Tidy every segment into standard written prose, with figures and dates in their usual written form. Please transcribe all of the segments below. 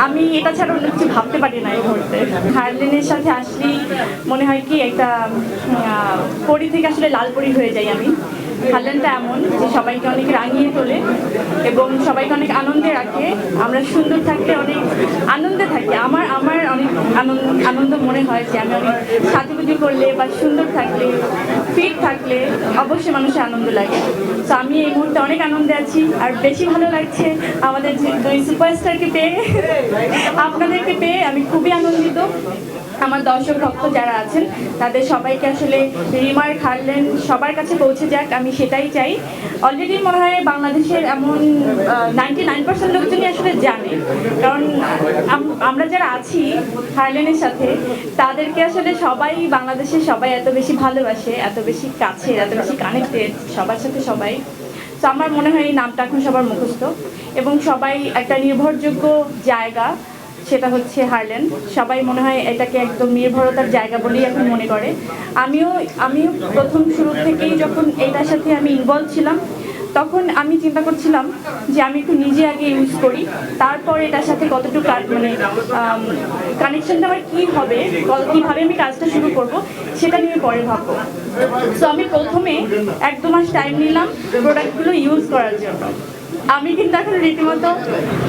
আমি এটা ছাড়া অন্য কিছু ভাবতে পারি না এই মুহূর্তে। হারলেনের সাথে আসলেই মনে হয় কি একটা পরি থেকে আসলে লাল পরি হয়ে যাই আমি। হারলেনটা এমন যে সবাইকে অনেক রাঙিয়ে তোলে এবং সবাইকে অনেক আনন্দে রাখে। আমরা সুন্দর থাকলে অনেক আনন্দে থাকি। আমার আমার অনেক আনন্দ মনে হয় যে আমি অনেক সাজুগুজু করলে বা সুন্দর থাকলে, ফিট থাকলে অবশ্যই মানুষের আনন্দ লাগে। তো আমি এই মুহূর্তে অনেক আনন্দে আছি, আর বেশি ভালো লাগছে আমাদের দুই সুপারস্টারকে পেয়ে, আপনাদেরকে পেয়ে আমি খুবই আনন্দিত। আমার দর্শক ভক্ত যারা আছেন তাদের সবাইকে আসলে রিমার্ক হারলেন সবার কাছে পৌঁছে যাক, আমি সেটাই চাই। অলরেডি মনে হয় বাংলাদেশের এমন 99% লোকজনই আসলে জানে, কারণ আমরা যারা আছি হারলেনের সাথে তাদেরকে আসলে সবাই, বাংলাদেশের সবাই এত বেশি ভালোবাসে, এত বেশি কাছে, এত বেশি কানেক্টেড সবার সাথে সবাই। তো আমার মনে হয় এই নামটা এখন সবার মুখস্থ এবং সবাই একটা নির্ভরযোগ্য জায়গা, সেটা হচ্ছে হারলেন। সবাই মনে হয় এটাকে একদম নির্ভরতার জায়গা বলেই এখন মনে করে। আমিও প্রথম শুরু থেকেই যখন এটার সাথে আমি ইনভলভ ছিলাম তখন আমি চিন্তা করছিলাম যে আমি একটু নিজে আগে ইউজ করি, তারপর এটার সাথে কতটুকু মানে কানেকশনটা আমার কী হবে, কীভাবে আমি কাজটা শুরু করব সেটা নিয়ে পরে ভাববো। সো আমি প্রথমে 1-2 মাস টাইম নিলাম প্রোডাক্টগুলো ইউজ করার জন্য। আমি কিন্তু এখন রীতিমতো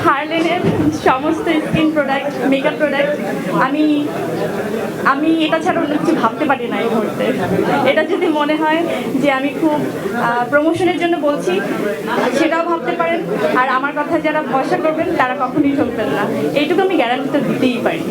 হারলেনের সমস্ত স্কিন প্রোডাক্ট, মেকআপ প্রোডাক্ট আমি এটা ছাড়া অন্য কিছু ভাবতে পারি না এই মুহূর্তে। এটা যদি মনে হয় যে আমি খুব প্রমোশনের জন্য বলছি, সেটাও ভাবতে পারেন। আর আমার কথা যারা ভরসা করবেন তারা কখনোই ঠকবেন না, এইটুকু আমি গ্যারান্টি তো দিতেই পারি।